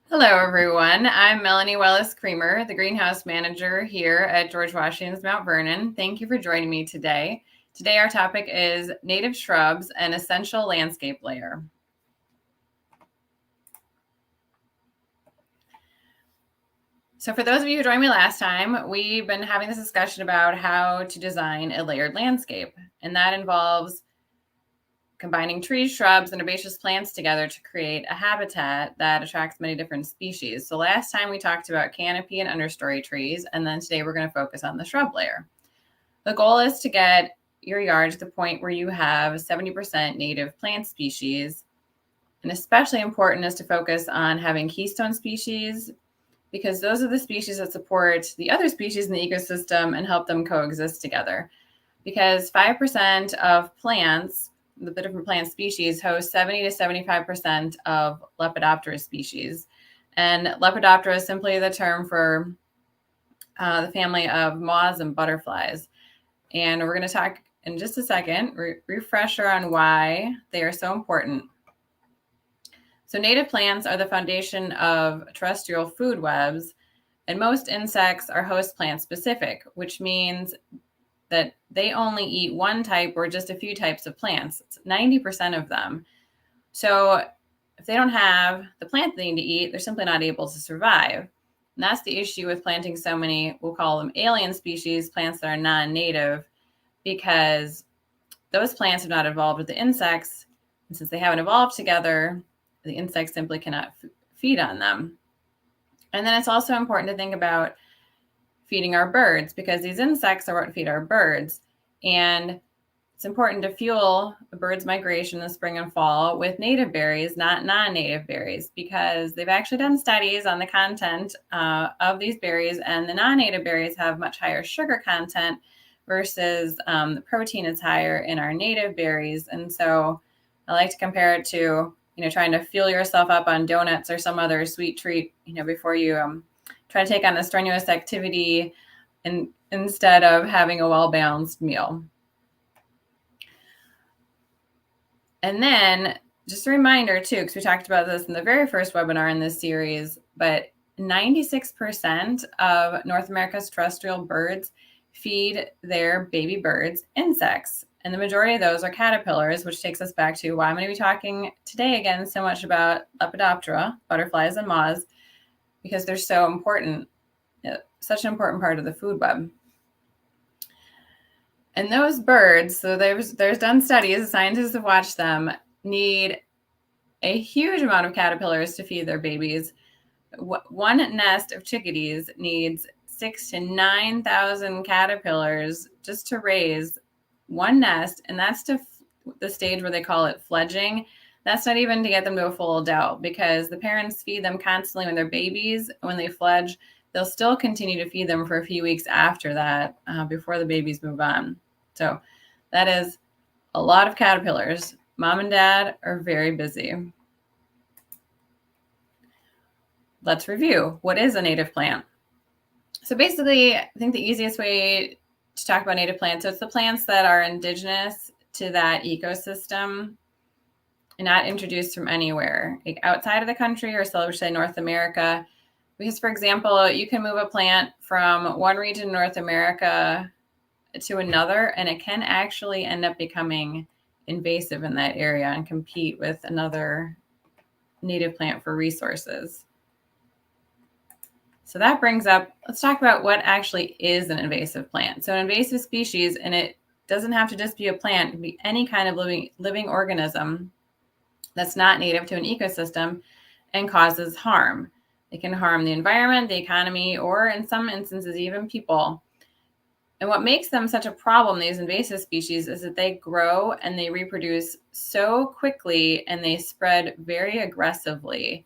Hello, everyone. I'm Melanie Welles Creamer, the greenhouse manager here at George Washington's Mount Vernon. Thank you for joining me today. Today, our topic is native shrubs and essential landscape layer. So for those of you who joined me last time, we've been having this discussion about how to design a layered landscape, and that involves combining trees, shrubs, and herbaceous plants together to create a habitat that attracts many different species. So last time we talked about canopy and understory trees, and then today we're going to focus on the shrub layer. The goal is to get your yard to the point where you have 70% native plant species, and especially important is to focus on having keystone species because those are the species that support the other species in the ecosystem and help them coexist together. Because 5% of plants, the different plant species, host 70 to 75% of Lepidoptera species. And Lepidoptera is simply the term for the family of moths and butterflies. And we're going to talk in just a second, refresher on why they are so important. So native plants are the foundation of terrestrial food webs, and most insects are host plant specific, which means that they only eat one type or just a few types of plants. It's 90% of them. So if they don't have the plant they need to eat, they're simply not able to survive. And that's the issue with planting so many, we'll call them alien species, plants that are non-native, because those plants have not evolved with the insects. And since they haven't evolved together, the insects simply cannot feed on them. And then it's also important to think about feeding our birds because these insects are what feed our birds. And it's important to fuel the birds' migration in the spring and fall with native berries, not non-native berries, because they've actually done studies on the content of these berries, and the non-native berries have much higher sugar content versus the protein is higher in our native berries. And so I like to compare it to, trying to fuel yourself up on donuts or some other sweet treat, before you try to take on a strenuous activity instead of having a well-balanced meal. And then just a reminder too, because we talked about this in the very first webinar in this series, but 96% of North America's terrestrial birds feed their baby birds insects. And the majority of those are caterpillars, which takes us back to why I'm going to be talking today again so much about Lepidoptera, butterflies and moths, because they're so important, such an important part of the food web. And those birds, so there's done studies, scientists have watched them, need a huge amount of caterpillars to feed their babies. One nest of chickadees needs 6,000 to 9,000 caterpillars just to raise one nest, and that's to the stage where they call it fledging. That's not even to get them to a full adult, because the parents feed them constantly when they're babies. When they fledge, they'll still continue to feed them for a few weeks after that, before the babies move on. So that is a lot of caterpillars. Mom and dad are very busy. Let's review. What is a native plant? So basically, I think the easiest way to talk about native plants, so it's the plants that are indigenous to that ecosystem and not introduced from anywhere, like outside of the country, or so say North America. Because, for example, you can move a plant from one region in North America to another, and it can actually end up becoming invasive in that area and compete with another native plant for resources. So that brings up, let's talk about what actually is an invasive plant. So an invasive species, and it doesn't have to just be a plant, it can be any kind of living organism that's not native to an ecosystem and causes harm. It can harm the environment, the economy, or in some instances, even people. And what makes them such a problem, these invasive species, is that they grow and they reproduce so quickly and they spread very aggressively.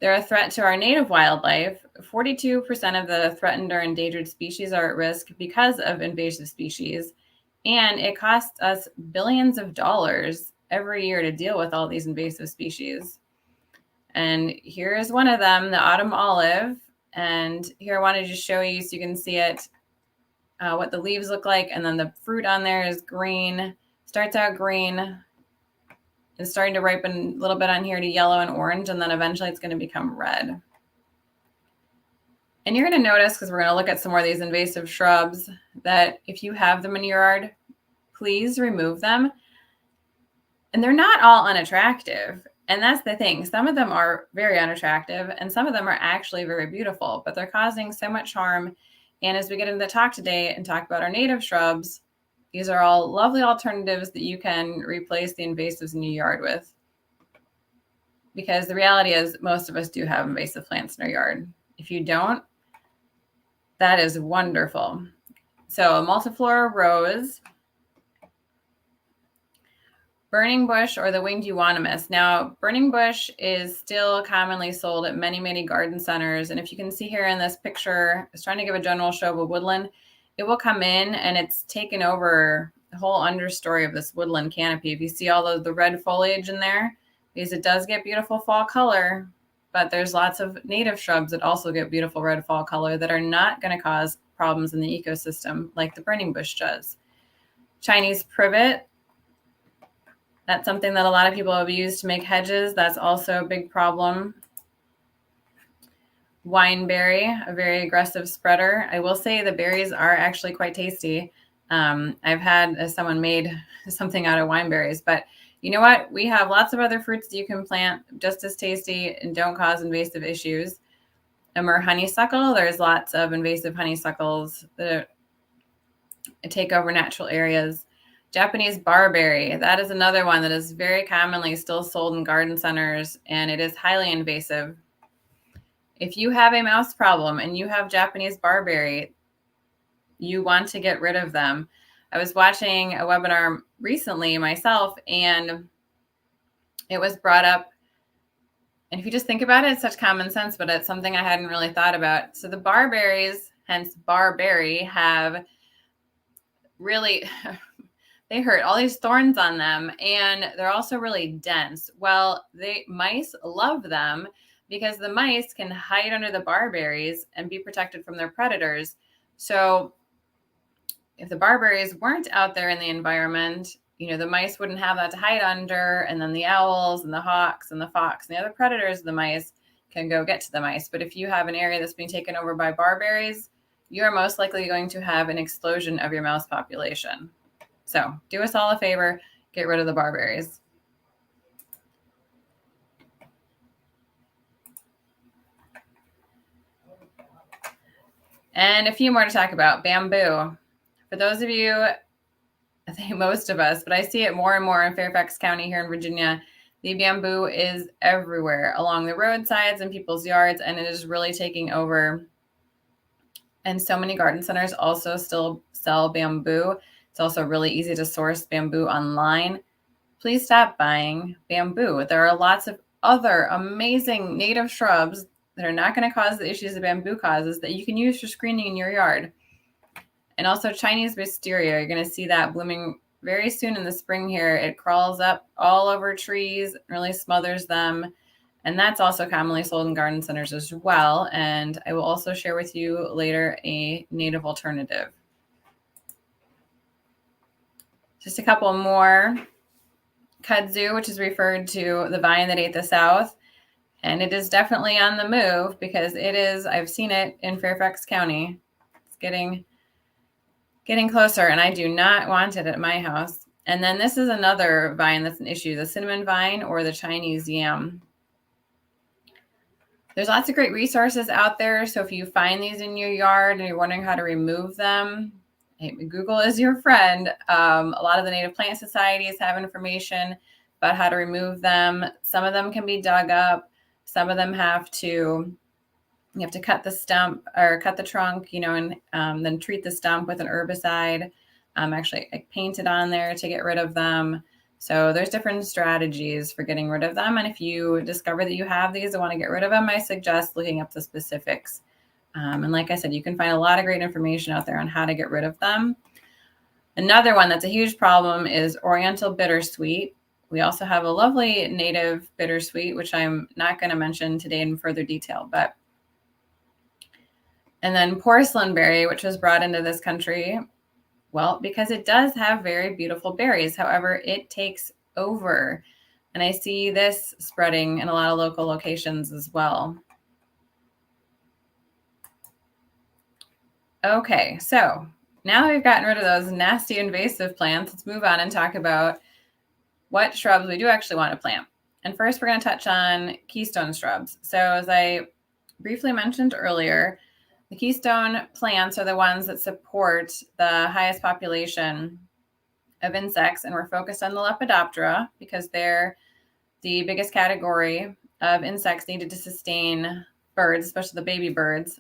They're a threat to our native wildlife. 42% of the threatened or endangered species are at risk because of invasive species. And it costs us billions of dollars every year to deal with all these invasive species. And here is one of them, the autumn olive. And here I wanted to show you so you can see it, what the leaves look like. And then the fruit on there is green, starts out green, It's starting to ripen a little bit on here to yellow and orange, and then eventually it's going to become red. And you're going to notice, because we're going to look at some more of these invasive shrubs, that if you have them in your yard, please remove them. And they're not all unattractive. And that's the thing. Some of them are very unattractive, and some of them are actually very beautiful, but they're causing so much harm. And as we get into the talk today and talk about our native shrubs, these are all lovely alternatives that you can replace the invasives in your yard with. Because the reality is most of us do have invasive plants in our yard. If you don't, that is wonderful. So multiflora rose, burning bush, or the winged euonymus. Now, burning bush is still commonly sold at many, many garden centers. And if you can see here in this picture, I was trying to give a general show of a woodland. It will come in and it's taken over the whole understory of this woodland canopy. If you see all of the red foliage in there, because it does get beautiful fall color, but there's lots of native shrubs that also get beautiful red fall color that are not going to cause problems in the ecosystem like the burning bush does. Chinese privet, that's something that a lot of people have used to make hedges. That's also a big problem. Wineberry, a very aggressive spreader. I will say the berries are actually quite tasty. I've had someone made something out of wineberries, but you know what? We have lots of other fruits that you can plant just as tasty and don't cause invasive issues. Or honeysuckle. There's lots of invasive honeysuckles that take over natural areas. Japanese barberry. That is another one that is very commonly still sold in garden centers, and it is highly invasive. If you have a mouse problem and you have Japanese barberry, you want to get rid of them. I was watching a webinar recently myself, and it was brought up. And if you just think about it, it's such common sense, but it's something I hadn't really thought about. So the barberries, hence barberry, have really, they hurt all these thorns on them, and they're also really dense. Well, mice love them because the mice can hide under the barberries and be protected from their predators. So if the barberries weren't out there in the environment, the mice wouldn't have that to hide under, and then the owls and the hawks and the fox and the other predators of the mice can go get to the mice. But if you have an area that's being taken over by barberries, you are most likely going to have an explosion of your mouse population. So do us all a favor, get rid of the barberries. And a few more to talk about. Bamboo. For those of you, I think most of us, but I see it more and more in Fairfax County here in Virginia. The bamboo is everywhere along the roadsides and people's yards, and it is really taking over. And so many garden centers also still sell bamboo. It's also really easy to source bamboo online. Please stop buying bamboo. There are lots of other amazing native shrubs that are not going to cause the issues that bamboo causes that you can use for screening in your yard. And also Chinese wisteria, you're going to see that blooming very soon in the spring here. It crawls up all over trees, really smothers them. And that's also commonly sold in garden centers as well. And I will also share with you later a native alternative. Just a couple more. Kudzu, which is referred to the vine that ate the South. And it is definitely on the move because it is, I've seen it in Fairfax County. It's getting closer, and I do not want it at my house. And then this is another vine that's an issue, the cinnamon vine or the Chinese yam. There's lots of great resources out there. So if you find these in your yard and you're wondering how to remove them, Google is your friend. A lot of the native plant societies have information about how to remove them. Some of them can be dug up. Some of them you have to cut the stump or cut the trunk, and then treat the stump with an herbicide. Actually, I painted on there to get rid of them. So there's different strategies for getting rid of them. And if you discover that you have these and want to get rid of them, I suggest looking up the specifics. And like I said, you can find a lot of great information out there on how to get rid of them. Another one that's a huge problem is Oriental bittersweet. We also have a lovely native bittersweet, which I'm not going to mention today in further detail, and then porcelain berry, which was brought into this country, well, because it does have very beautiful berries. However, it takes over. And I see this spreading in a lot of local locations as well. Okay, so now that we've gotten rid of those nasty invasive plants, let's move on and talk about what shrubs we do actually want to plant. And first, we're going to touch on keystone shrubs. So as I briefly mentioned earlier, the keystone plants are the ones that support the highest population of insects, and we're focused on the Lepidoptera because they're the biggest category of insects needed to sustain birds, especially the baby birds.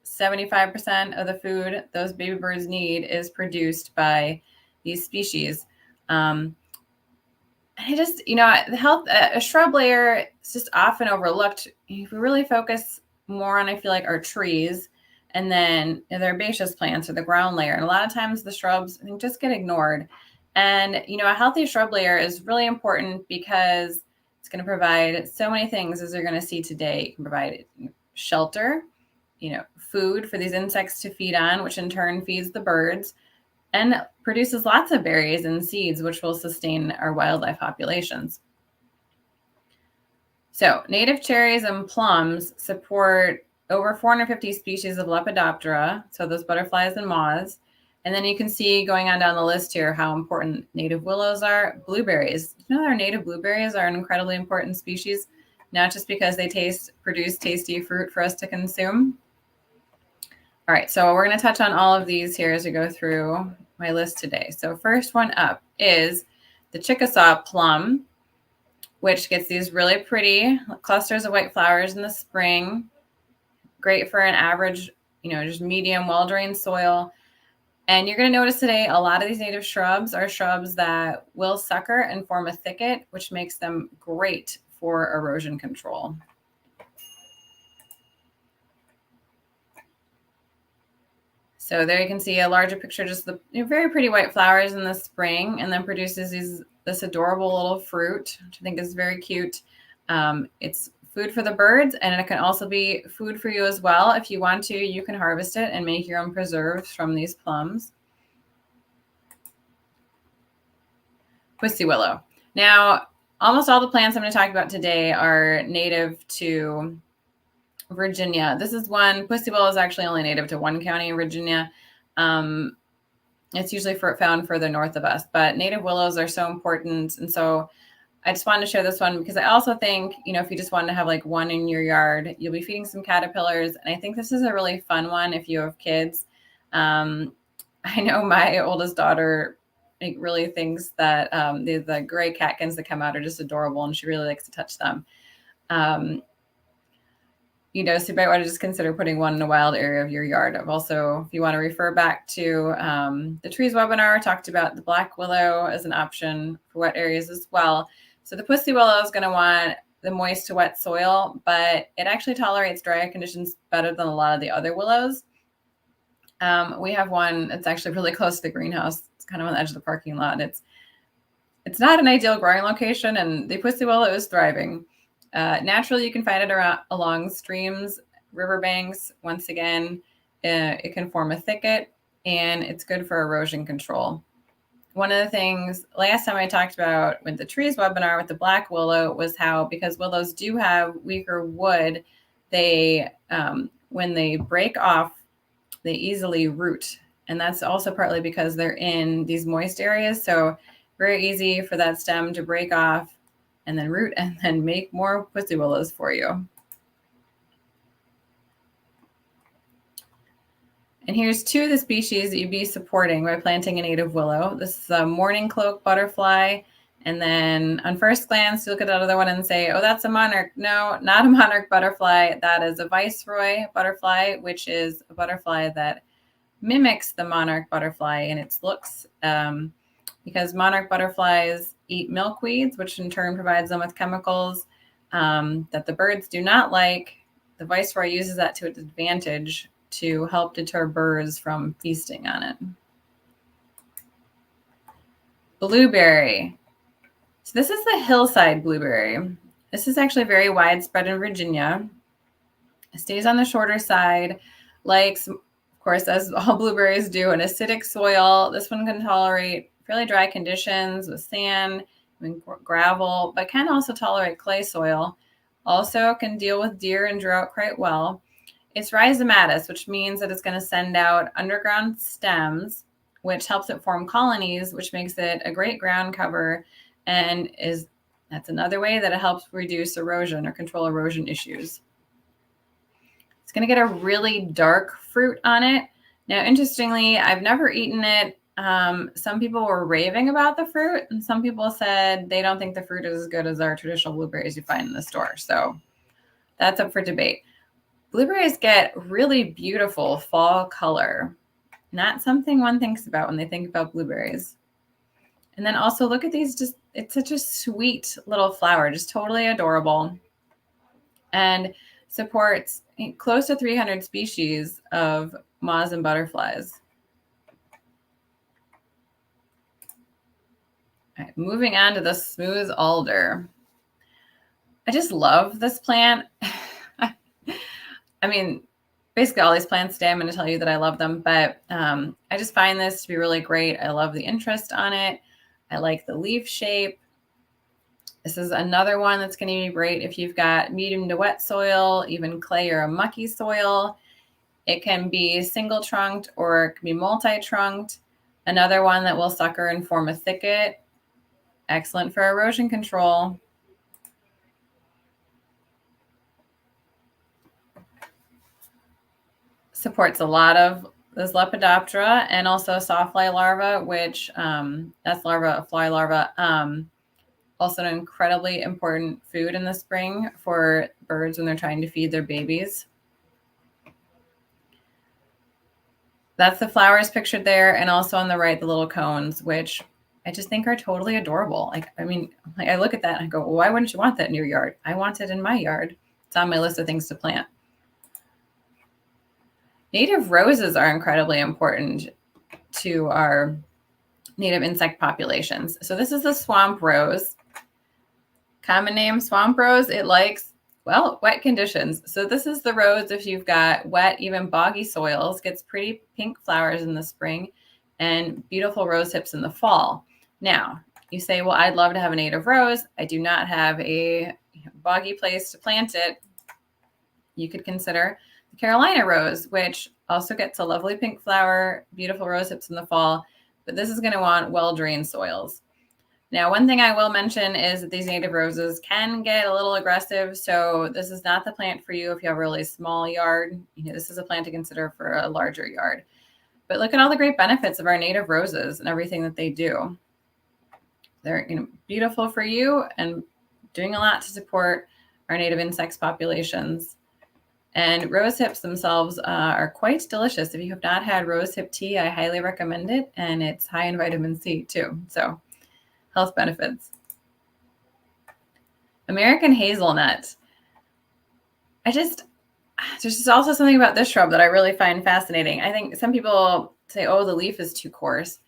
75% of the food those baby birds need is produced by these species. I just, the health, a shrub layer is just often overlooked. If we really focus more on, I feel like, our trees and then the herbaceous plants or the ground layer. And a lot of times the shrubs, I think, just get ignored. And, a healthy shrub layer is really important because it's going to provide so many things, as you're going to see today. It can provide shelter, food for these insects to feed on, which in turn feeds the birds, and produces lots of berries and seeds, which will sustain our wildlife populations. So native cherries and plums support over 450 species of Lepidoptera, so those butterflies and moths. And then you can see going on down the list here how important native willows are. Blueberries. Our native blueberries are an incredibly important species, not just because they produce tasty fruit for us to consume. All right, so we're going to touch on all of these here as we go through my list today. So first one up is the Chickasaw plum, which gets these really pretty clusters of white flowers in the spring. Great for an average, just medium, well-drained soil. And you're going to notice today a lot of these native shrubs are shrubs that will sucker and form a thicket, which makes them great for erosion control. So there you can see a larger picture, just the very pretty white flowers in the spring, and then produces this adorable little fruit, which I think is very cute. It's food for the birds, and it can also be food for you as well. If you want to, you can harvest it and make your own preserves from these plums. Pussy willow. Now, almost all the plants I'm going to talk about today are native to Virginia. This is one. Pussy willow is actually only native to one county in Virginia. It's usually found further north of us, but native willows are so important. And so I just wanted to share this one because I also think, if you just wanted to have like one in your yard, you'll be feeding some caterpillars. And I think this is a really fun one if you have kids. I know my oldest daughter really thinks that the gray catkins that come out are just adorable, and she really likes to touch them. So you might want to just consider putting one in a wild area of your yard. I've also, if you want to refer back to the trees webinar, talked about the black willow as an option for wet areas as well. So the pussy willow is going to want the moist to wet soil, but it actually tolerates drier conditions better than a lot of the other willows. We have one that's actually really close to the greenhouse. It's kind of on the edge of the parking lot. It's not an ideal growing location, and the pussy willow is thriving. Naturally, you can find it along streams, riverbanks. Once again, it can form a thicket, and it's good for erosion control. One of the things last time I talked about with the trees webinar with the black willow was how, because willows do have weaker wood, they when they break off, they easily root. And that's also partly because they're in these moist areas. So very easy for that stem to break off and then root and then make more pussy willows for you. And here's two of the species that you'd be supporting by planting a native willow. This is a morning cloak butterfly. And then on first glance, you look at that other one and say, oh, that's a monarch. No, not a monarch butterfly. That is a viceroy butterfly, which is a butterfly that mimics the monarch butterfly in its looks, because monarch butterflies eat milkweeds, which in turn provides them with chemicals that the birds do not like. The viceroy uses that to its advantage to help deter birds from feasting on it. Blueberry. So this is the hillside blueberry. This is actually very widespread in Virginia. It stays on the shorter side, likes, of course, as all blueberries do, an acidic soil. This one can tolerate fairly dry conditions with sand, gravel, but can also tolerate clay soil. Also can deal with deer and drought quite well. It's rhizomatous, which means that it's going to send out underground stems, which helps it form colonies, which makes it a great ground cover, and that's another way that it helps reduce erosion or control erosion issues. It's going to get a really dark fruit on it. Now, interestingly, I've never eaten it. Some people were raving about the fruit, and some people said they don't think the fruit is as good as our traditional blueberries you find in the store. So that's up for debate. Blueberries get really beautiful fall color. Not something one thinks about when they think about blueberries. And then also look at these, it's such a sweet little flower, just totally adorable. And supports close to 300 species of moths and butterflies. All right, moving on to the smooth alder. I just love this plant. I mean, basically all these plants today, I'm going to tell you that I love them, but I just find this to be really great. I love the interest on it. I like the leaf shape. This is another one that's going to be great if you've got medium to wet soil, even clay or a mucky soil. It can be single trunked or it can be multi-trunked. Another one that will sucker and form a thicket. Excellent for erosion control. Supports a lot of this Lepidoptera and also sawfly larva, which that's larva, fly larva. Also an incredibly important food in the spring for birds when they're trying to feed their babies. That's the flowers pictured there. And also on the right, the little cones, which I just think are totally adorable. I look at that and I go, well, why wouldn't you want that in your yard? I want it in my yard. It's on my list of things to plant. Native roses are incredibly important to our native insect populations. So this is the swamp rose. Common name, swamp rose. It likes, wet conditions. So this is the rose if you've got wet, even boggy soils, gets pretty pink flowers in the spring and beautiful rose hips in the fall. Now, you say, well, I'd love to have a native rose. I do not have a boggy place to plant it. You could consider the Carolina rose, which also gets a lovely pink flower, beautiful rose hips in the fall, but this is going to want well-drained soils. Now, one thing I will mention is that these native roses can get a little aggressive, so this is not the plant for you if you have a really small yard. This is a plant to consider for a larger yard. But look at all the great benefits of our native roses and everything that they do. They're beautiful for you and doing a lot to support our native insects populations. And rose hips themselves are quite delicious. If you have not had rose hip tea, I highly recommend it. And it's high in vitamin C too. So health benefits. American hazelnut. There's just also something about this shrub that I really find fascinating. I think some people say, oh, the leaf is too coarse.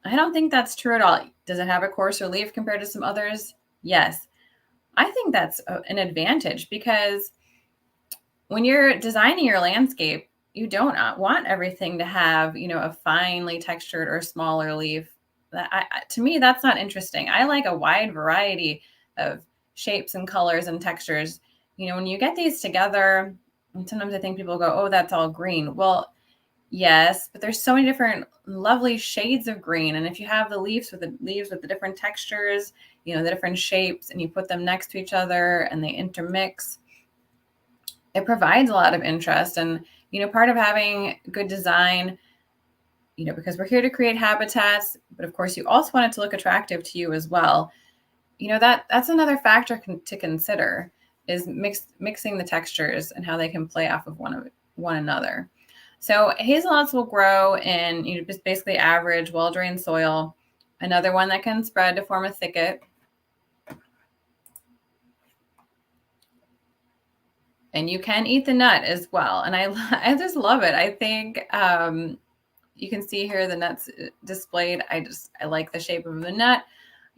I don't think that's true at all. Does it have a coarser leaf compared to some others? Yes. I think that's an advantage because when you're designing your landscape, you don't want everything to have, a finely textured or smaller leaf. To me, that's not interesting. I like a wide variety of shapes and colors and textures. When you get these together, and sometimes I think people go, oh, that's all green. Well, yes, but there's so many different lovely shades of green. And if you have the leaves with the different textures, the different shapes, and you put them next to each other and they intermix, it provides a lot of interest. And, part of having good design, because we're here to create habitats, but of course you also want it to look attractive to you as well. That's another factor to consider is mixing the textures and how they can play off of one another. So hazelnuts will grow in just basically average, well-drained soil. Another one that can spread to form a thicket. And you can eat the nut as well. And I just love it. I think you can see here the nuts displayed. I like the shape of the nut.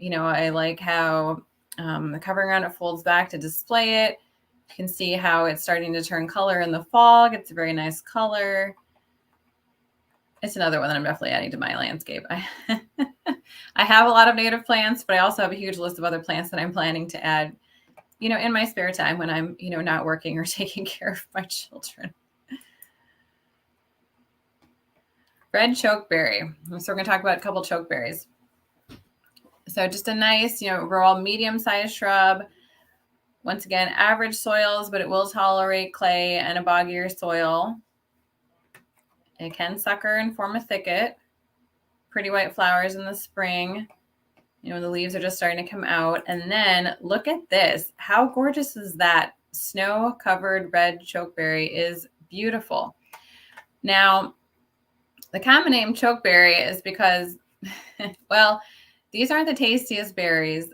I like how the covering around it folds back to display it. You can see how it's starting to turn color in the fall. It gets a very nice color. It's another one that I'm definitely adding to my landscape. I have a lot of native plants, but I also have a huge list of other plants that I'm planning to add, in my spare time when I'm, not working or taking care of my children. Red chokeberry. So we're going to talk about a couple chokeberries. So just a nice, rural medium-sized shrub. Once again, average soils, but it will tolerate clay and a boggier soil. It can sucker and form a thicket. Pretty white flowers in the spring. The leaves are just starting to come out. And then look at this. How gorgeous is that? Snow-covered red chokeberry is beautiful. Now, the common name chokeberry is because, well, these aren't the tastiest berries.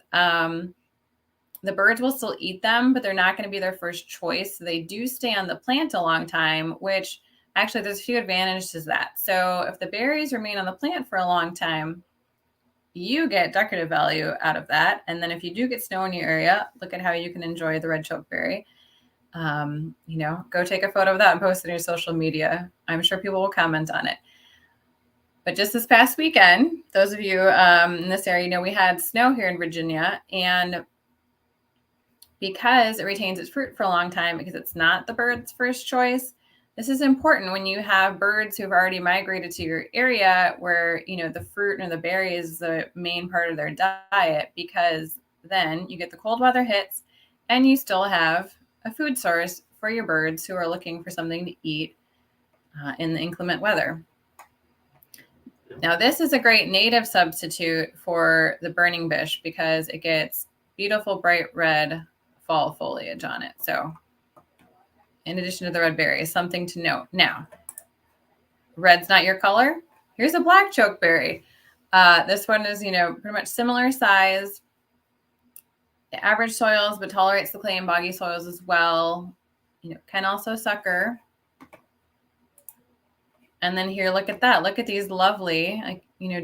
The birds will still eat them, but they're not going to be their first choice. So they do stay on the plant a long time, which actually there's a few advantages to that. So if the berries remain on the plant for a long time, you get decorative value out of that. And then if you do get snow in your area, look at how you can enjoy the red chokeberry. Go take a photo of that and post it on your social media. I'm sure people will comment on it. But just this past weekend, those of you in this area, we had snow here in Virginia, and because it retains its fruit for a long time, because it's not the bird's first choice, this is important when you have birds who've already migrated to your area where, the fruit or the berry is the main part of their diet, because then you get the cold weather hits and you still have a food source for your birds who are looking for something to eat in the inclement weather. Now, this is a great native substitute for the burning bush because it gets beautiful bright red fall foliage on it. So in addition to the red berries, something to note. Now, red's not your color. Here's a black chokeberry. This one is, pretty much similar size. Average soils, but tolerates the clay and boggy soils as well. Can also sucker. And then here, look at that. Look at these lovely,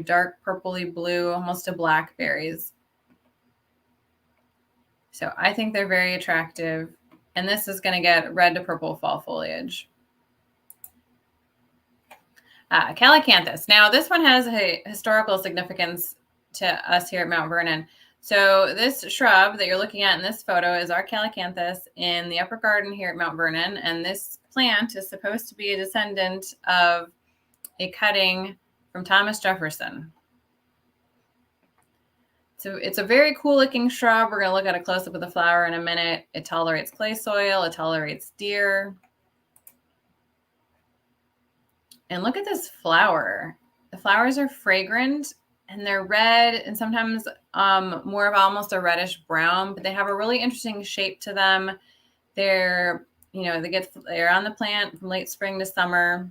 dark purpley blue, almost to black berries. So I think they're very attractive. And this is going to get red to purple fall foliage. Calycanthus. Now, this one has a historical significance to us here at Mount Vernon. So this shrub that you're looking at in this photo is our Calycanthus in the upper garden here at Mount Vernon. And this plant is supposed to be a descendant of a cutting from Thomas Jefferson. So it's a very cool looking shrub. We're going to look at a close up of the flower in a minute. It tolerates clay soil. It tolerates deer. And look at this flower. The flowers are fragrant and they're red and sometimes more of almost a reddish brown, but they have a really interesting shape to them. They're, they're on the plant from late spring to summer.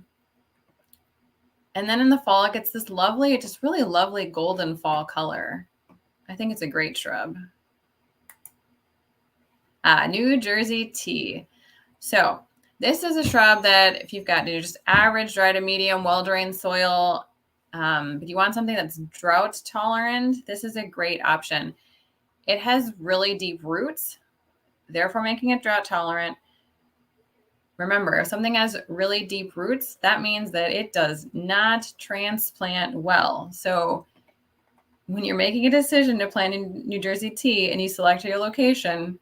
And then in the fall, it gets this lovely, just really lovely golden fall color. I think it's a great shrub. New Jersey tea. So this is a shrub that if you've got just average dry to medium, well-drained soil, but you want something that's drought tolerant, this is a great option. It has really deep roots, therefore making it drought tolerant. Remember, if something has really deep roots, that means that it does not transplant well. So when you're making a decision to plant in New Jersey tea and you select your location,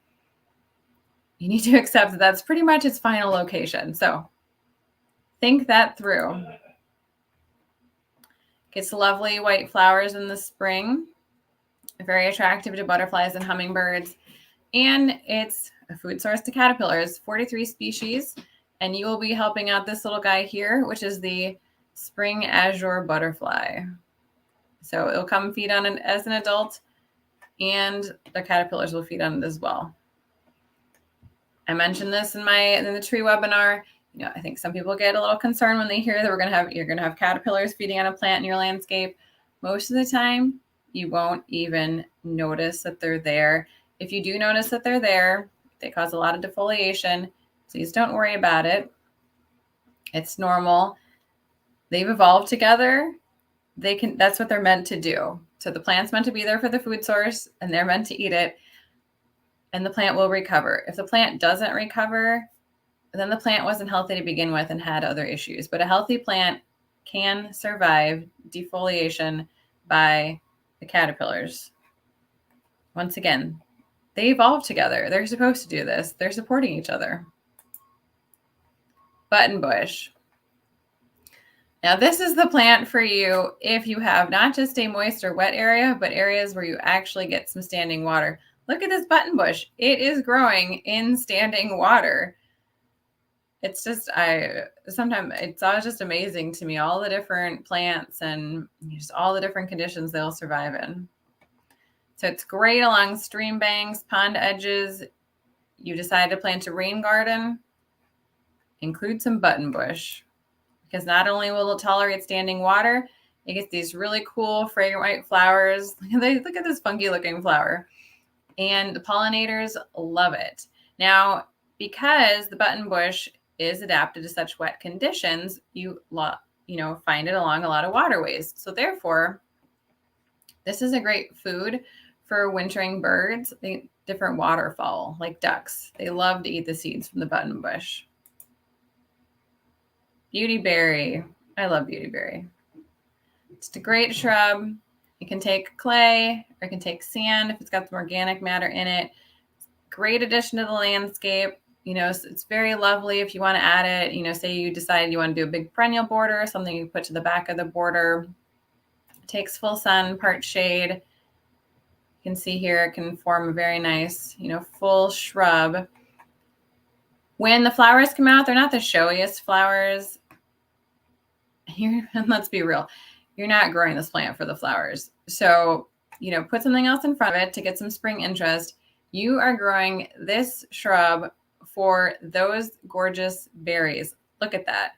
you need to accept that that's pretty much its final location. So think that through. Gets lovely white flowers in the spring, very attractive to butterflies and hummingbirds. And it's a food source to caterpillars, 43 species. And you will be helping out this little guy here, which is the spring azure butterfly. So it'll come feed on it as an adult, and the caterpillars will feed on it as well. I mentioned this in the tree webinar. I think some people get a little concerned when they hear that you're gonna have caterpillars feeding on a plant in your landscape. Most of the time, you won't even notice that they're there. If you do notice that they're there, they cause a lot of defoliation. Please don't worry about it. It's normal. They've evolved together. That's what they're meant to do. So the plant's meant to be there for the food source and they're meant to eat it, and the plant will recover. If the plant doesn't recover, then the plant wasn't healthy to begin with and had other issues. But a healthy plant can survive defoliation by the caterpillars. Once again, they evolved together. They're supposed to do this. They're supporting each other. Buttonbush. Now, this is the plant for you if you have not just a moist or wet area, but areas where you actually get some standing water. Look at this buttonbush. It is growing in standing water. It's just, sometimes it's always just amazing to me, all the different plants and just all the different conditions they'll survive in. So it's great along stream banks, pond edges. You decide to plant a rain garden, include some buttonbush, because not only will it tolerate standing water, it gets these really cool fragrant white flowers. Look at this funky looking flower. And the pollinators love it. Now, because the buttonbush is adapted to such wet conditions, you find it along a lot of waterways. So therefore, this is a great food for wintering birds, different waterfowl like ducks. They love to eat the seeds from the buttonbush. Beautyberry. I love beautyberry. It's a great shrub. You can take clay or you can take sand if it's got some organic matter in it. Great addition to the landscape. It's very lovely if you want to add it. Say you decide you want to do a big perennial border, something you put to the back of the border. It takes full sun, part shade. You can see here it can form a very nice, full shrub. When the flowers come out, they're not the showiest flowers. Let's be real, you're not growing this plant for the flowers. So, put something else in front of it to get some spring interest. You are growing this shrub for those gorgeous berries. Look at that.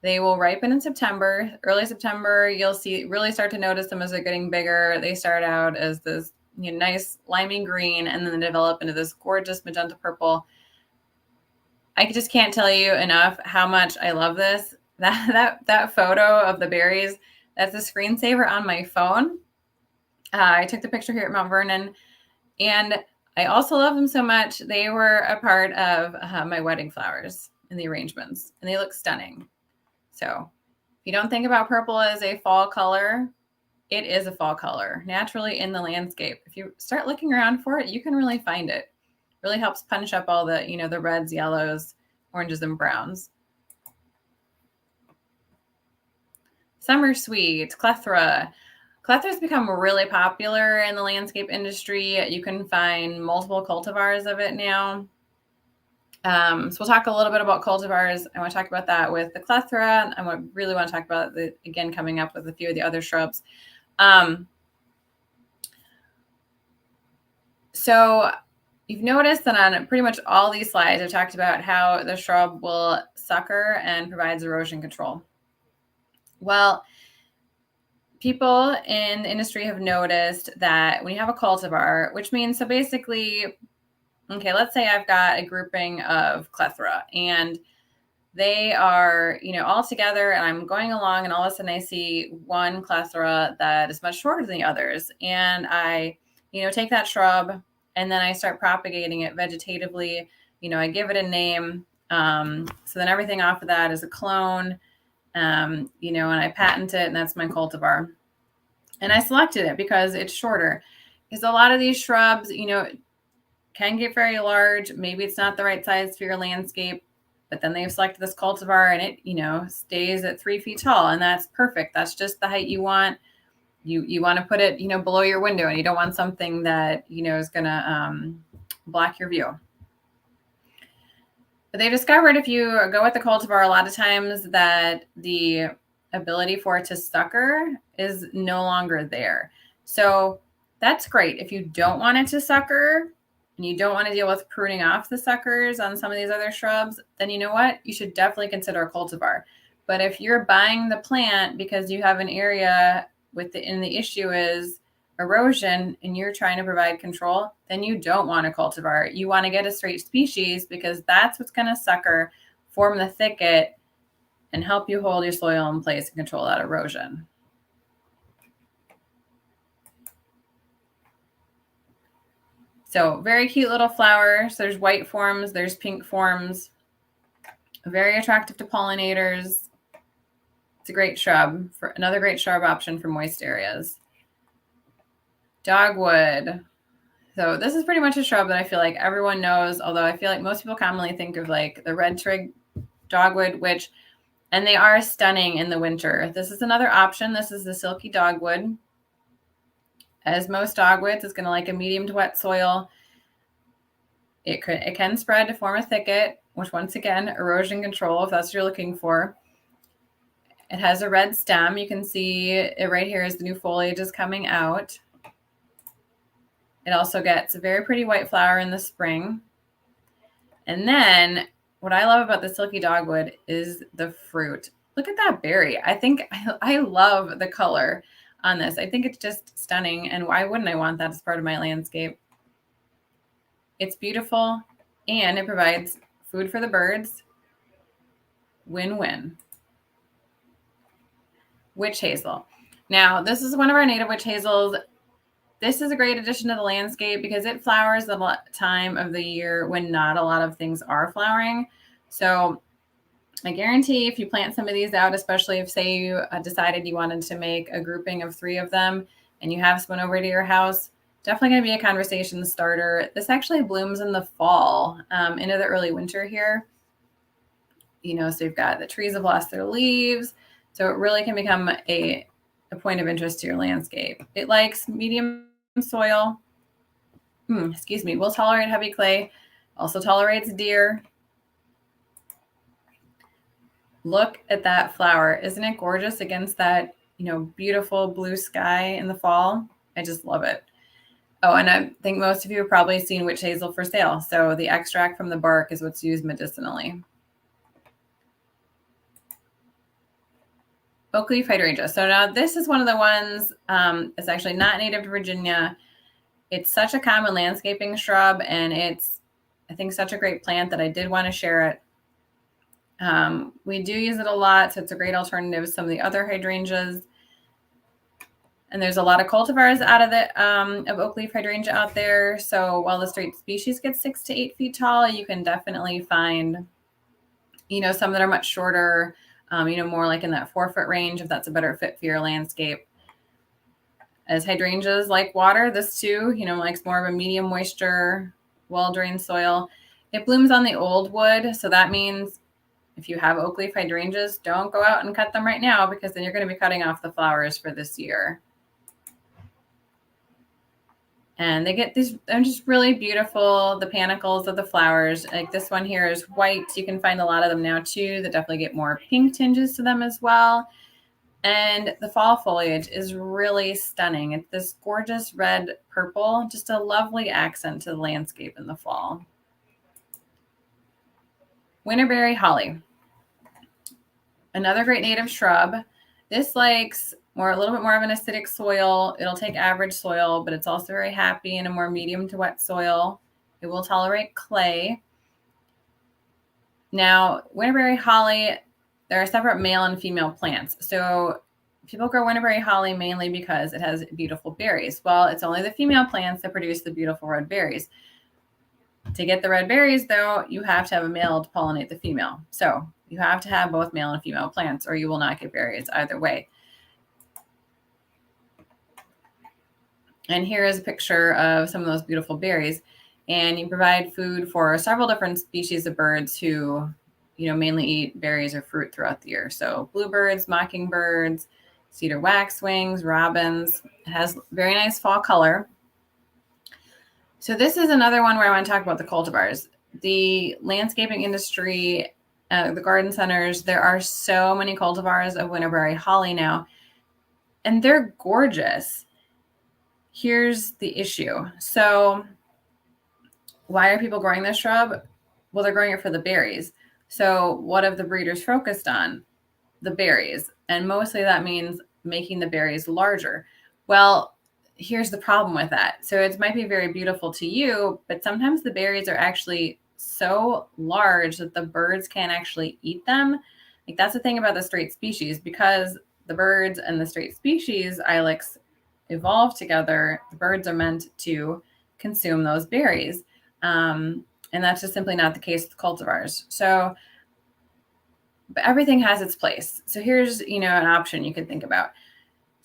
They will ripen in September, early September. You'll really start to notice them as they're getting bigger. They start out as this nice limey green, and then they develop into this gorgeous magenta purple. I just can't tell you enough how much I love this. That photo of the berries, that's a screensaver on my phone. I took the picture here at Mount Vernon, and I also love them so much. They were a part of my wedding flowers in the arrangements, and they look stunning. So if you don't think about purple as a fall color, it is a fall color naturally in the landscape. If you start looking around for it, you can really find it. Really helps punch up all the, the reds, yellows, oranges, and browns. Summer sweet, clethra. Clethra's become really popular in the landscape industry. You can find multiple cultivars of it now. So we'll talk a little bit about cultivars. I want to talk about that with the clethra. I really want to talk about it again coming up with a few of the other shrubs. So you've noticed that on pretty much all these slides, I've talked about how the shrub will sucker and provides erosion control. Well, people in the industry have noticed that when you have a cultivar, which means, so basically, okay, let's say I've got a grouping of clethra and they are, all together, and I'm going along and all of a sudden I see one clethra that is much shorter than the others. And I, take that shrub and then I start propagating it vegetatively. I give it a name. So then everything off of that is a clone, and I patent it, and that's my cultivar. And I selected it because it's shorter. Because a lot of these shrubs, can get very large. Maybe it's not the right size for your landscape, but then they've selected this cultivar and it, stays at 3 feet tall, and that's perfect. That's just the height you want. You want to put it, below your window, and you don't want something that, is going to block your view. But they discovered if you go with the cultivar, a lot of times that the ability for it to sucker is no longer there. So that's great. If you don't want it to sucker and you don't want to deal with pruning off the suckers on some of these other shrubs, then you know what? You should definitely consider a cultivar. But if you're buying the plant because you have an area and the issue is erosion and you're trying to provide control, then you don't want a cultivar. You want to get a straight species because that's what's going to sucker, form the thicket, and help you hold your soil in place and control that erosion. So very cute little flowers. There's white forms, there's pink forms. Very attractive to pollinators. It's a great shrub, another great shrub option for moist areas. Dogwood. So this is pretty much a shrub that I feel like everyone knows, although I feel like most people commonly think of like the red twig dogwood, and they are stunning in the winter. This is another option. This is the silky dogwood. As most dogwoods, it's going to like a medium to wet soil. It can spread to form a thicket, which once again, erosion control if that's what you're looking for. It has a red stem. You can see it right here as the new foliage is coming out. It also gets a very pretty white flower in the spring. And then what I love about the silky dogwood is the fruit. Look at that berry. I love the color on this. I think it's just stunning. And why wouldn't I want that as part of my landscape? It's beautiful and it provides food for the birds. Win-win. Witch hazel. Now, this is one of our native witch hazels. This is a great addition to the landscape because it flowers the time of the year when not a lot of things are flowering. So I guarantee if you plant some of these out, especially if say you decided you wanted to make a grouping of 3 of them and you have someone over to your house, definitely going to be a conversation starter. This actually blooms in the fall, into the early winter here. So you've got the trees have lost their leaves. So it really can become a point of interest to your landscape. It likes medium soil. Will tolerate heavy clay. Also tolerates deer. Look at that flower. Isn't it gorgeous against that, beautiful blue sky in the fall? I just love it. Oh, and I think most of you have probably seen witch hazel for sale. So the extract from the bark is what's used medicinally. Oak leaf hydrangea. So now this is one of the ones, it's actually not native to Virginia. It's such a common landscaping shrub, and it's, I think, such a great plant that I did want to share it. We do use it a lot, so it's a great alternative to some of the other hydrangeas. And there's a lot of cultivars out of the of oak leaf hydrangea out there. So while the straight species get 6 to 8 feet tall, you can definitely find, some that are much shorter, more like in that 4-foot range, if that's a better fit for your landscape. As hydrangeas like water, this too, likes more of a medium moisture, well-drained soil. It blooms on the old wood. So that means if you have oak leaf hydrangeas, don't go out and cut them right now because then you're going to be cutting off the flowers for this year. And they get these, they're just really beautiful, the panicles of the flowers. Like this one here is white. You can find a lot of them now too that definitely get more pink tinges to them as well. And the fall foliage is really stunning. It's this gorgeous red purple, just a lovely accent to the landscape in the fall. Winterberry holly. Another great native shrub. This likes a little bit more of an acidic soil. It'll take average soil, but it's also very happy in a more medium to wet soil. It will tolerate clay. Now, winterberry holly, there are separate male and female plants. So people grow winterberry holly mainly because it has beautiful berries. Well, it's only the female plants that produce the beautiful red berries. To get the red berries, though, you have to have a male to pollinate the female. So you have to have both male and female plants, or you will not get berries either way. And here is a picture of some of those beautiful berries. And you provide food for several different species of birds who, mainly eat berries or fruit throughout the year. So bluebirds, mockingbirds, cedar waxwings, robins. It has very nice fall color. So this is another one where I want to talk about the cultivars. The landscaping industry, the garden centers, there are so many cultivars of winterberry holly now, and they're gorgeous. Here's the issue. So why are people growing this shrub? Well, they're growing it for the berries. So what have the breeders focused on? The berries. And mostly that means making the berries larger. Well, here's the problem with that. So it might be very beautiful to you, but sometimes the berries are actually so large that the birds can't actually eat them. Like that's the thing about the straight species, because the birds and the straight species, ilex, evolve together. The birds are meant to consume those berries. And that's just simply not the case with cultivars. So, but everything has its place. So here's, an option you could think about.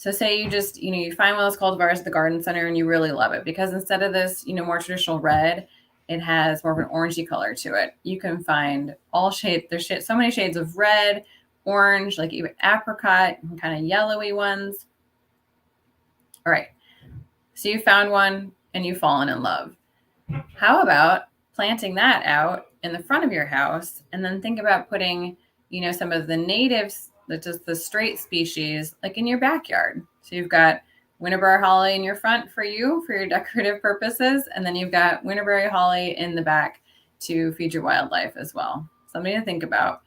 So say you just, you find one of those cultivars at the garden center and you really love it because instead of this, more traditional red, it has more of an orangey color to it. You can find all shades. There's so many shades of red, orange, like even apricot, and kind of yellowy ones. All right. So you found one and you've fallen in love. How about planting that out in the front of your house and then think about putting, some of the natives, just the straight species, like in your backyard. So you've got winterberry holly in your front for your decorative purposes. And then you've got winterberry holly in the back to feed your wildlife as well. Something to think about.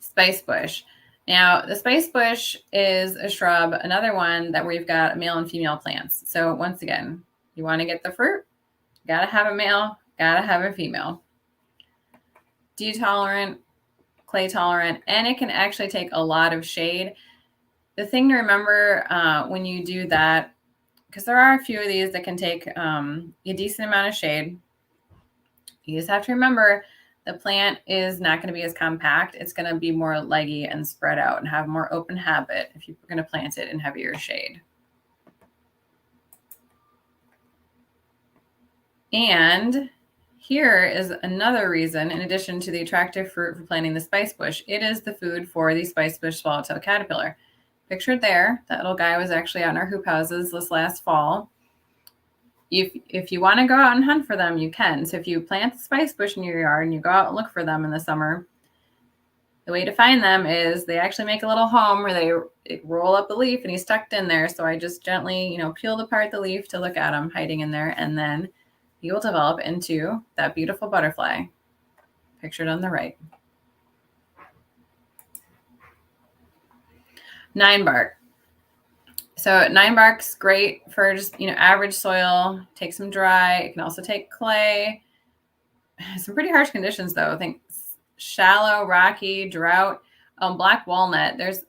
Spice bush. Now, the spice bush is a shrub, another one that we've got male and female plants. So once again, you want to get the fruit, got to have a male, got to have a female. Dew tolerant, clay tolerant, and it can actually take a lot of shade. The thing to remember when you do that, because there are a few of these that can take a decent amount of shade, you just have to remember the plant is not going to be as compact. It's going to be more leggy and spread out and have more open habit if you're going to plant it in heavier shade. And here is another reason, in addition to the attractive fruit for planting the spice bush, it is the food for the spice bush swallowtail caterpillar. Pictured there, that little guy was actually out in our hoop houses this last fall. If you want to go out and hunt for them, you can. So if you plant the spice bush in your yard and you go out and look for them in the summer, the way to find them is they actually make a little home where they roll up a leaf and he's tucked in there. So I just gently, peeled apart the leaf to look at him hiding in there, and then he will develop into that beautiful butterfly pictured on the right. 9 bark. So 9 bark's great for just, average soil. Take some dry. It can also take clay. Some pretty harsh conditions though. I think shallow, rocky, drought. Black walnut. There's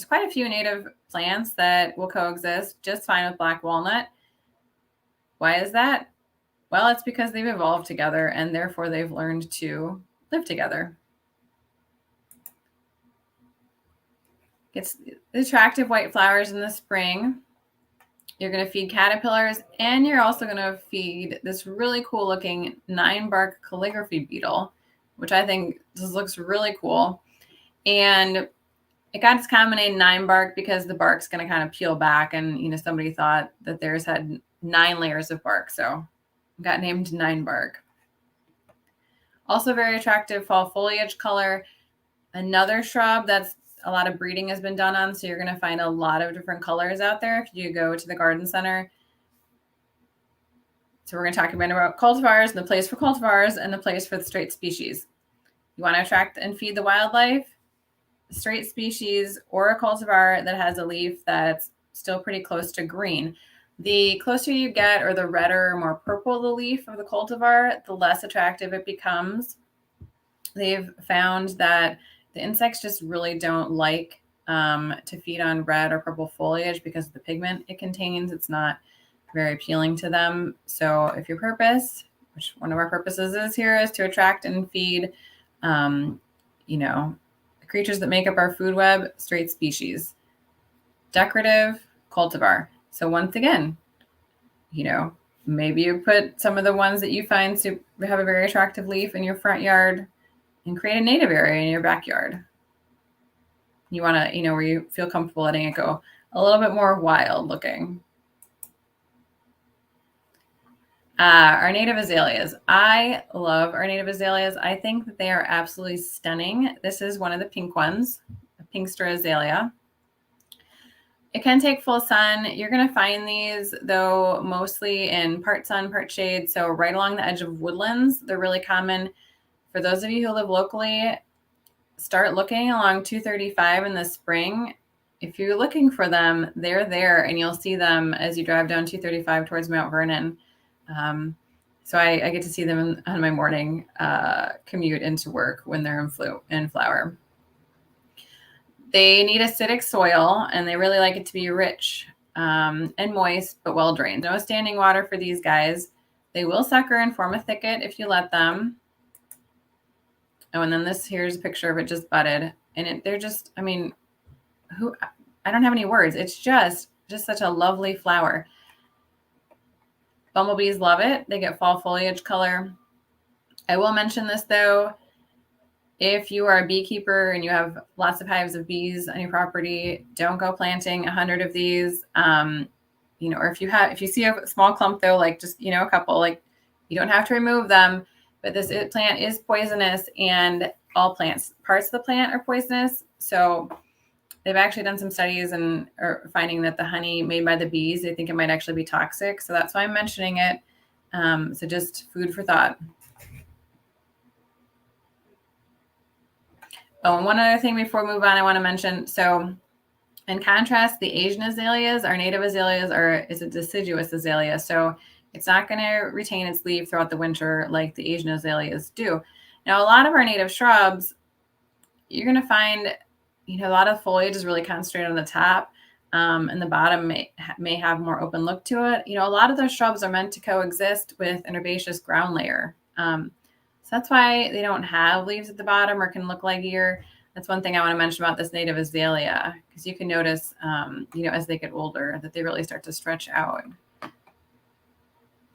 quite a few native plants that will coexist just fine with black walnut. Why is that? Well, it's because they've evolved together and therefore they've learned to live together. Gets the attractive white flowers in the spring. You're going to feed caterpillars, and you're also going to feed this really cool looking 9 bark calligraphy beetle, which I think just looks really cool. And it got its common name 9 bark because the bark's going to kind of peel back, and somebody thought that theirs had 9 layers of bark, so it got named 9 bark. Also very attractive fall foliage color. Another shrub that's a lot of breeding has been done on, so you're going to find a lot of different colors out there if you go to the garden center. So we're going to talk about cultivars and the place for cultivars and the place for the straight species. You want to attract and feed the wildlife, straight species, or a cultivar that has a leaf that's still pretty close to green. The closer you get, or the redder, more purple the leaf of the cultivar, the less attractive it becomes. They've found that the insects just really don't like to feed on red or purple foliage because of the pigment it contains. It's not very appealing to them. So if your purpose, which one of our purposes is here, is to attract and feed, the creatures that make up our food web, straight species. Decorative, cultivar. So once again, maybe you put some of the ones that you find to have a very attractive leaf in your front yard and create a native area in your backyard. You want to, where you feel comfortable letting it go a little bit more wild looking. Our native azaleas. I love our native azaleas. I think that they are absolutely stunning. This is one of the pink ones, a pinkster azalea. It can take full sun. You're going to find these, though, mostly in part sun, part shade. So right along the edge of woodlands, they're really common. For those of you who live locally, start looking along 235 in the spring. If you're looking for them, they're there, and you'll see them as you drive down 235 towards Mount Vernon. So I get to see them on my morning commute into work when they're in flower. They need acidic soil, and they really like it to be rich and moist, but well drained. No standing water for these guys. They will sucker and form a thicket if you let them. Oh, and then here's a picture of it just budded. And they're just, I mean, I don't have any words. It's just such a lovely flower. Bumblebees love it. They get fall foliage color. I will mention this though. If you are a beekeeper and you have lots of hives of bees on your property, don't go planting 100 of these. Or if you see a small clump though, like just, a couple, like you don't have to remove them, but this plant is poisonous, and all parts of the plant are poisonous. So they've actually done some studies and are finding that the honey made by the bees, they think it might actually be toxic. So that's why I'm mentioning it. So just food for thought. Oh, and one other thing before we move on, I want to mention. So in contrast, the Asian azaleas, our native azaleas, is a deciduous azalea. So it's not going to retain its leaf throughout the winter like the Asian azaleas do. Now, a lot of our native shrubs, you're going to find, a lot of foliage is really concentrated on the top, and the bottom may have more open look to it. A lot of those shrubs are meant to coexist with an herbaceous ground layer. So that's why they don't have leaves at the bottom or can look leggier. That's one thing I want to mention about this native azalea, because you can notice, as they get older, that they really start to stretch out.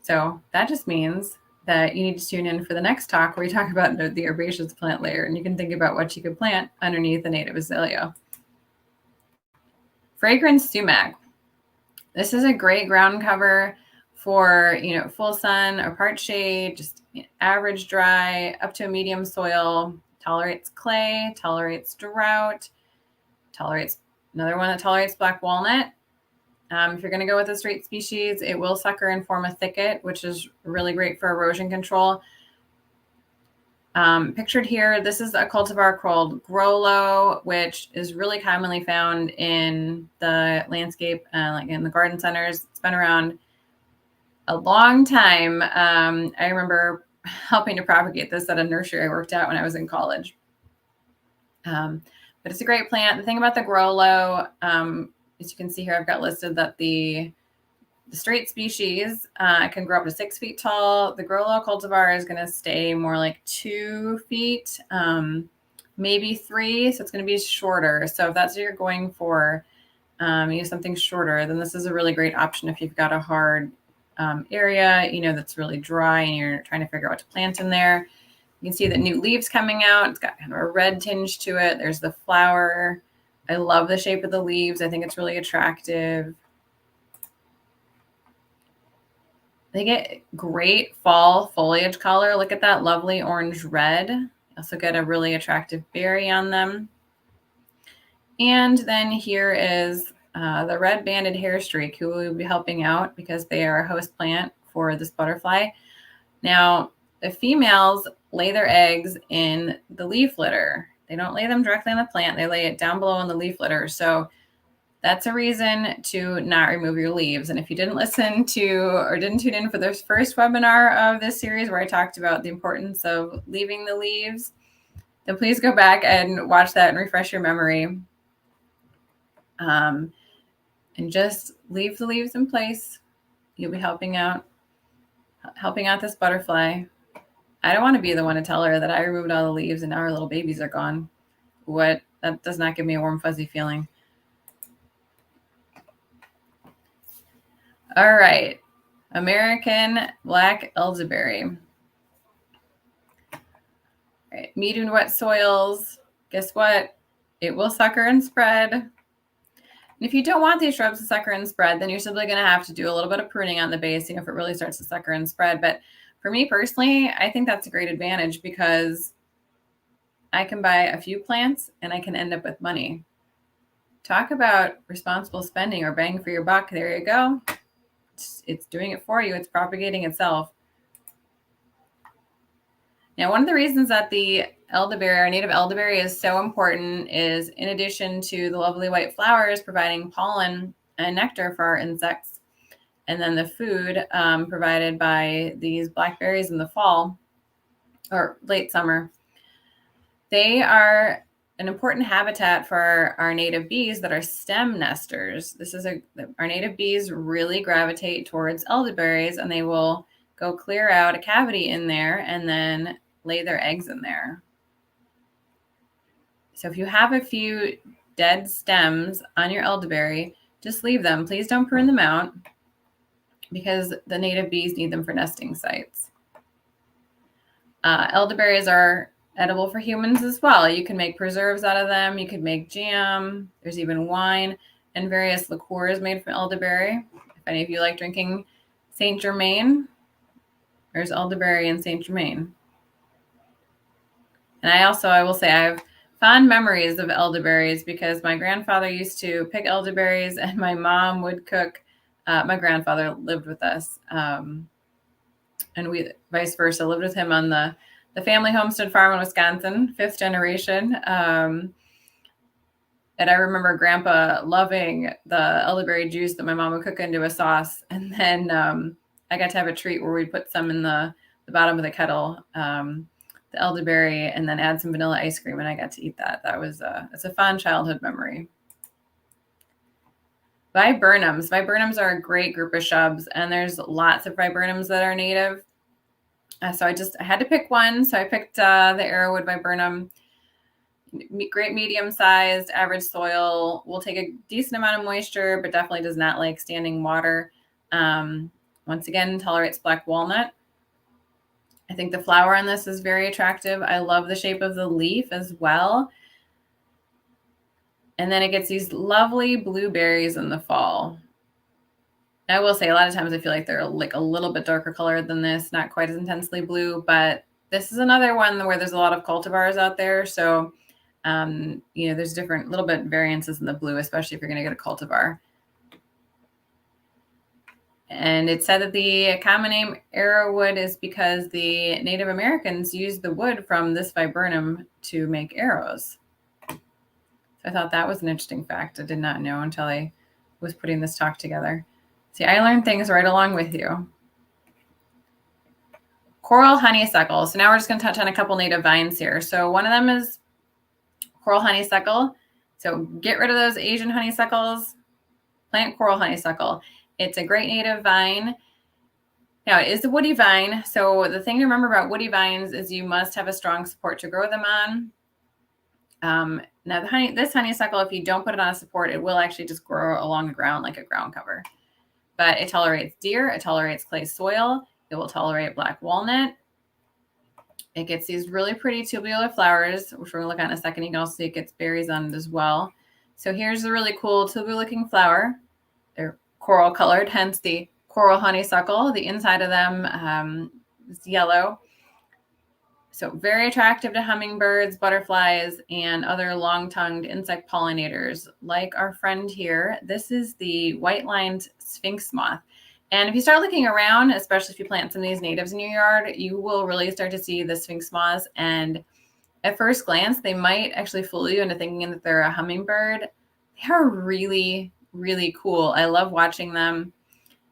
So that just means that you need to tune in for the next talk where we talk about the herbaceous plant layer, and you can think about what you could plant underneath the native azalea. Fragrant sumac. This is a great ground cover for, full sun or part shade, just average dry up to a medium soil, tolerates clay, tolerates drought, another one that tolerates black walnut. If you're going to go with a straight species, it will sucker and form a thicket, which is really great for erosion control. Pictured here, this is a cultivar called Growlow, which is really commonly found in the landscape, like in the garden centers. It's been around a long time. I remember helping to propagate this at a nursery I worked at when I was in college. But it's a great plant. The thing about the Growlow, as you can see here, I've got listed that the straight species can grow up to 6 feet tall. The Growlow cultivar is going to stay more like 2 feet, maybe 3. So it's going to be shorter. So if that's what you're going for, something shorter, then this is a really great option if you've got a hard area, that's really dry and you're trying to figure out what to plant in there. You can see the new leaves coming out. It's got kind of a red tinge to it. There's the flower. I love the shape of the leaves. I think it's really attractive. They get great fall foliage color. Look at that lovely orange red. You also get a really attractive berry on them. And then here is the red banded hair streak, who will be helping out because they are a host plant for this butterfly. Now, the females lay their eggs in the leaf litter. They don't lay them directly on the plant. They lay it down below in the leaf litter. So that's a reason to not remove your leaves. And if you didn't listen to or didn't tune in for the first webinar of this series where I talked about the importance of leaving the leaves, then please go back and watch that and refresh your memory. And just leave the leaves in place. You'll be helping out this butterfly. I don't want to be the one to tell her that I removed all the leaves and now her little babies are gone. That does not give me a warm, fuzzy feeling. All right. American black elderberry. All right. Medium and wet soils. Guess what? It will sucker and spread. And if you don't want these shrubs to sucker and spread, then you're simply going to have to do a little bit of pruning on the base, if it really starts to sucker and spread. But for me personally, I think that's a great advantage because I can buy a few plants and I can end up with money. Talk about responsible spending or bang for your buck. There you go. It's doing it for you. It's propagating itself. Now, one of the reasons that the elderberry, our native elderberry, is so important is in addition to the lovely white flowers providing pollen and nectar for our insects, and then the food provided by these blackberries in the fall or late summer, they are an important habitat for our native bees that are stem nesters. Our native bees really gravitate towards elderberries, and they will go clear out a cavity in there and then lay their eggs in there. So if you have a few dead stems on your elderberry, just leave them. Please don't prune them out because the native bees need them for nesting sites. Elderberries are edible for humans as well. You can make preserves out of them. You could make jam. There's even wine and various liqueurs made from elderberry. If any of you like drinking Saint Germain, there's elderberry in Saint Germain. And I will say I have fond memories of elderberries because my grandfather used to pick elderberries and my mom would cook. My grandfather lived with us. And we vice versa, lived with him on the family homestead farm in Wisconsin, 5th generation. And I remember Grandpa loving the elderberry juice that my mom would cook into a sauce. And then I got to have a treat where we'd put some in the bottom of the kettle, the elderberry, and then add some vanilla ice cream. And I got to eat that. It's a fond childhood memory. Viburnums. Viburnums are a great group of shrubs, and there's lots of viburnums that are native. So I had to pick one. So I picked the arrowwood viburnum. Great medium sized, average soil, will take a decent amount of moisture, but definitely does not like standing water. Once again, tolerates black walnut. I think the flower on this is very attractive. I love the shape of the leaf as well. And then it gets these lovely blueberries in the fall. I will say a lot of times I feel like they're like a little bit darker colored than this, not quite as intensely blue, but this is another one where there's a lot of cultivars out there. So, there's different little bit variances in the blue, especially if you're going to get a cultivar. And it said that the common name arrowwood is because the Native Americans used the wood from this viburnum to make arrows. So I thought that was an interesting fact. I did not know until I was putting this talk together. See, I learned things right along with you. Coral honeysuckle. So now we're just going to touch on a couple native vines here. So one of them is coral honeysuckle. So get rid of those Asian honeysuckles. Plant coral honeysuckle. It's a great native vine. Now, it is a woody vine. So the thing to remember about woody vines is you must have a strong support to grow them on. Now, this honeysuckle, if you don't put it on a support, it will actually just grow along the ground like a ground cover. But it tolerates deer. It tolerates clay soil. It will tolerate black walnut. It gets these really pretty tubular flowers, which we're going to look at in a second. You can also see it gets berries on it as well. So here's a really cool tubular-looking flower. They're coral colored, hence the coral honeysuckle. The inside of them is yellow. So very attractive to hummingbirds, butterflies, and other long-tongued insect pollinators like our friend here. This is the white-lined sphinx moth. And if you start looking around, especially if you plant some of these natives in your yard, you will really start to see the sphinx moths. And at first glance, they might actually fool you into thinking that they're a hummingbird. They are really, really cool. I love watching them.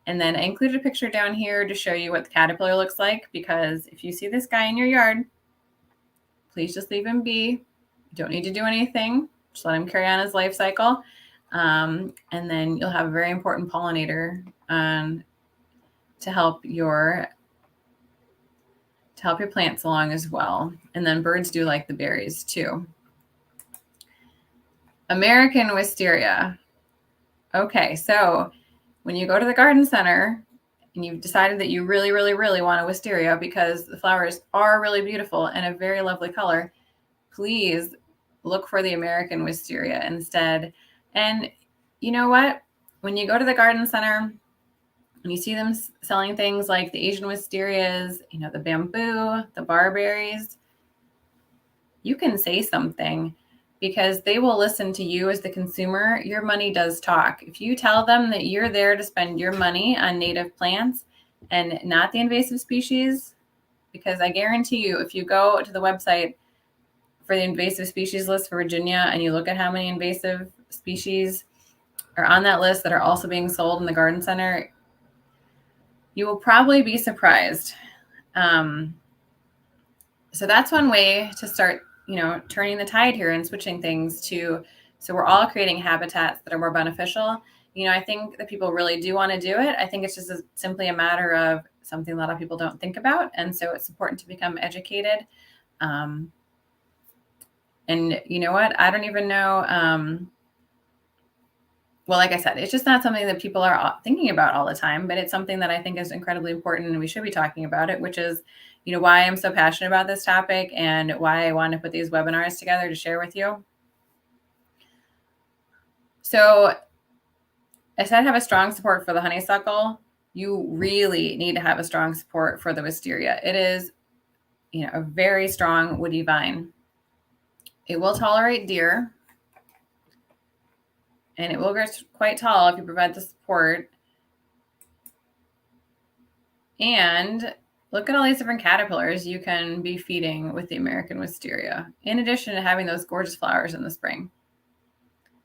And then I included a picture down here to show you what the caterpillar looks like, because if you see this guy in your yard, please just leave him be. You don't need to do anything. Just let him carry on his life cycle. And then you'll have a very important pollinator to help your plants along as well. And then birds do like the berries too. American wisteria. Okay, so when you go to the garden center and you've decided that you really, really, really want a wisteria because the flowers are really beautiful and a very lovely color, please look for the American wisteria instead. And you know what? When you go to the garden center and you see them selling things like the Asian wisterias, the bamboo, the barberries, you can say something because they will listen to you as the consumer. Your money does talk. If you tell them that you're there to spend your money on native plants and not the invasive species, because I guarantee you, if you go to the website for the invasive species list for Virginia and you look at how many invasive species are on that list that are also being sold in the garden center, you will probably be surprised. So that's one way to start, turning the tide here and switching things so we're all creating habitats that are more beneficial. I think that people really do want to do it. I think it's just simply a matter of something a lot of people don't think about. And so it's important to become educated. And you know what? I don't even know. Well, like I said, it's just not something that people are thinking about all the time, but it's something that I think is incredibly important and we should be talking about it, which is, why I'm so passionate about this topic and why I want to put these webinars together to share with you. So I said have a strong support for the honeysuckle. You really need to have a strong support for the wisteria. It is, a very strong woody vine. It will tolerate deer, and it will get quite tall if you provide the support. And look at all these different caterpillars you can be feeding with the American wisteria, in addition to having those gorgeous flowers in the spring.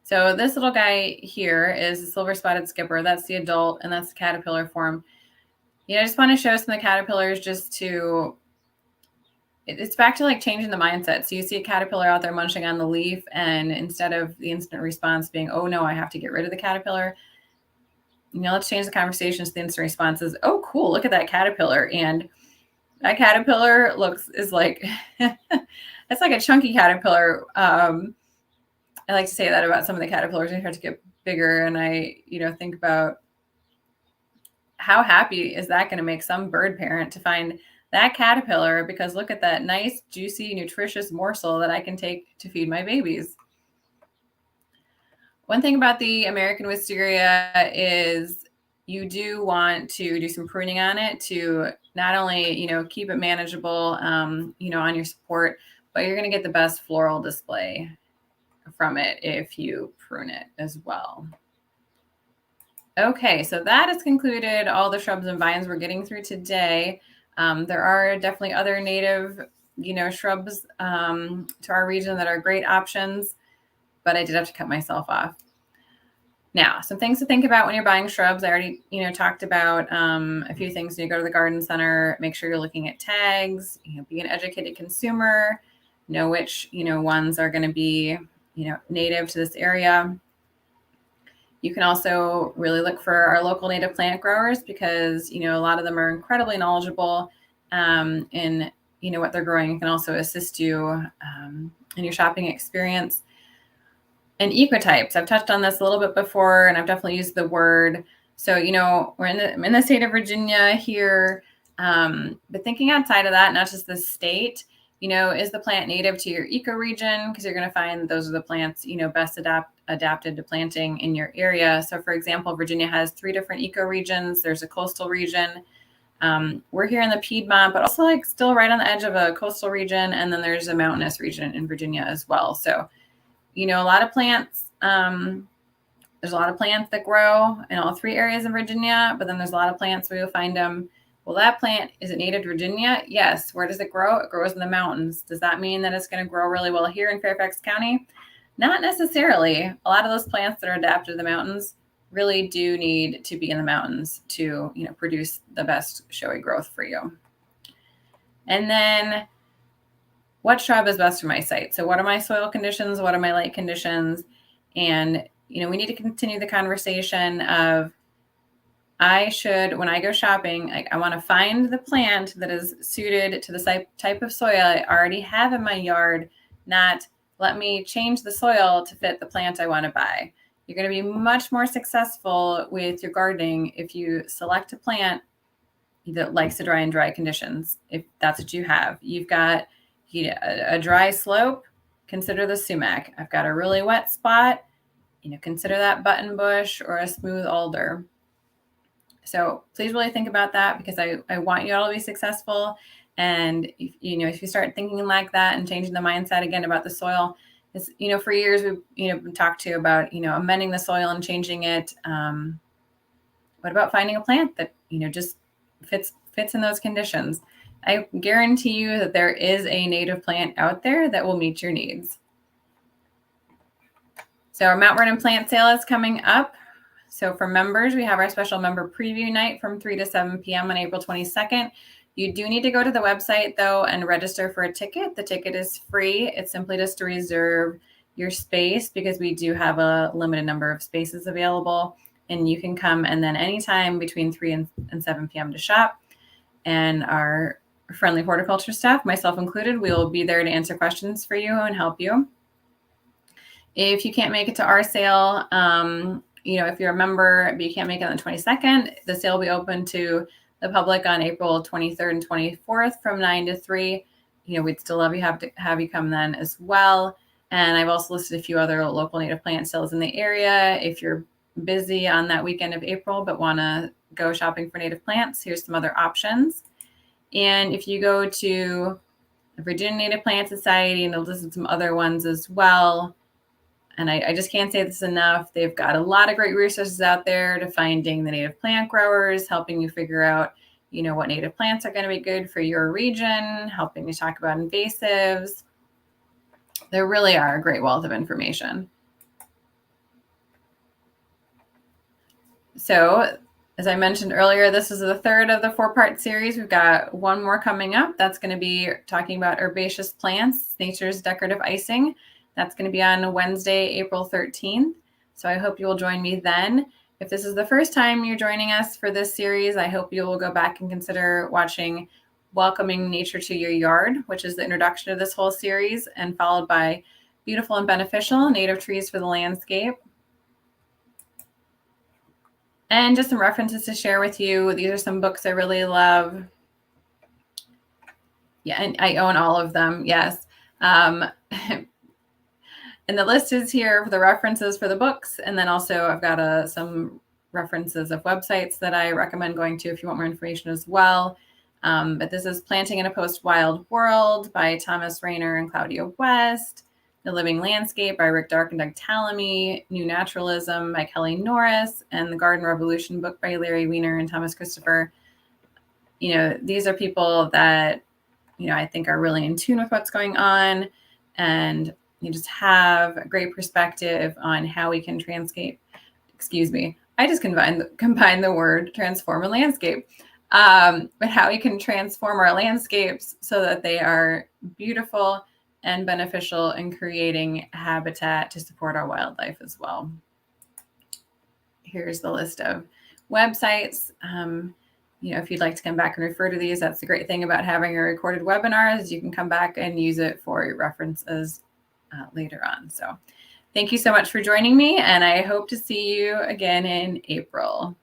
So this little guy here is the silver spotted skipper. That's the adult, and that's the caterpillar form. I just want to show some of the caterpillars just to, it's back to like changing the mindset. So you see a caterpillar out there munching on the leaf, and instead of the instant response being, oh no, I have to get rid of the caterpillar, let's change the conversation to the instant response is, oh cool, look at that caterpillar. And that caterpillar is like, it's like a chunky caterpillar. I like to say that about some of the caterpillars. They start to get bigger, and I, think about how happy is that going to make some bird parent to find that caterpillar, because look at that nice, juicy, nutritious morsel that I can take to feed my babies. One thing about the American wisteria is you do want to do some pruning on it to not only, keep it manageable, on your support, but you're going to get the best floral display from it if you prune it as well. Okay, so that has concluded all the shrubs and vines we're getting through today. There are definitely other native, shrubs to our region that are great options, but I did have to cut myself off. Now, some things to think about when you're buying shrubs. I already, talked about a few things when you go to the garden center. Make sure you're looking at tags, be an educated consumer, know which, ones are going to be, native to this area. You can also really look for our local native plant growers, because, a lot of them are incredibly knowledgeable in, what they're growing. It can also assist you in your shopping experience. And ecotypes, I've touched on this a little bit before, and I've definitely used the word. So, we're in the state of Virginia here, but thinking outside of that, not just the state, is the plant native to your ecoregion? Because you're going to find those are the plants, best adapted to planting in your area. So for example, Virginia has 3 different ecoregions. There's a coastal region. We're here in the Piedmont, but also like still right on the edge of a coastal region. And then there's a mountainous region in Virginia as well. So, a lot of plants, there's a lot of plants that grow in all 3 areas in Virginia, but then there's a lot of plants where you'll find them. Well, that plant, is it native to Virginia? Yes. Where does it grow? It grows in the mountains. Does that mean that it's going to grow really well here in Fairfax County? Not necessarily. A lot of those plants that are adapted to the mountains really do need to be in the mountains to, produce the best showy growth for you. And then what shrub is best for my site? So what are my soil conditions? What are my light conditions? And, we need to continue the conversation of, when I go shopping, I want to find the plant that is suited to the type of soil I already have in my yard, not let me change the soil to fit the plant I want to buy. You're going to be much more successful with your gardening if you select a plant that likes the dry and dry conditions. If that's what you have, you've got a dry slope, consider the sumac. I've got a really wet spot, consider that button bush or a smooth alder. So please really think about that, because I want you all to be successful. And if you start thinking like that and changing the mindset again about the soil, it's, for years we've talked to about, amending the soil and changing it. What about finding a plant that, just fits in those conditions? I guarantee you that there is a native plant out there that will meet your needs. So our Mount Vernon plant sale is coming up. So for members, we have our special member preview night from 3 to 7 p.m. on April 22nd. You do need to go to the website, though, and register for a ticket. The ticket is free. It's simply just to reserve your space, because we do have a limited number of spaces available. And you can come and then anytime between 3 and 7 p.m. to shop. And our friendly horticulture staff, myself included. We will be there to answer questions for you and help you. If you can't make it to our sale, if you're a member but you can't make it on the 22nd, the sale will be open to the public on April 23rd and 24th from 9 to 3. We'd still love you have you come then as well. And I've also listed a few other local native plant sales in the area. If you're busy on that weekend of April but want to go shopping for native plants, here's some other options. And if you go to the Virginia Native Plant Society, and I'll list some other ones as well. And I just can't say this enough. They've got a lot of great resources out there to finding the native plant growers, helping you figure out, what native plants are going to be good for your region, helping you talk about invasives. There really are a great wealth of information. So, as I mentioned earlier, this is the third of the 4-part series. We've got one more coming up. That's going to be talking about herbaceous plants, nature's decorative icing. That's going to be on Wednesday, April 13th. So I hope you will join me then. If this is the first time you're joining us for this series, I hope you will go back and consider watching Welcoming Nature to Your Yard, which is the introduction of this whole series, and followed by Beautiful and Beneficial, Native Trees for the Landscape. And just some references to share with you. These are some books I really love. Yeah, and I own all of them, yes. And the list is here for the references for the books. And then also I've got some references of websites that I recommend going to if you want more information as well. But this is Planting in a Post-Wild World by Thomas Rayner and Claudia West. The Living Landscape by Rick Dark and Doug Tallamy. New Naturalism by Kelly Norris. And The Garden Revolution book by Larry Weiner and Thomas Christopher. These are people that, I think are really in tune with what's going on. And you just have a great perspective on how we can I just combine the word transform and landscape, but how we can transform our landscapes so that they are beautiful and beneficial in creating habitat to support our wildlife as well. Here's the list of websites. If you'd like to come back and refer to these, that's the great thing about having a recorded webinar is you can come back and use it for your references later on. So thank you so much for joining me, and I hope to see you again in April.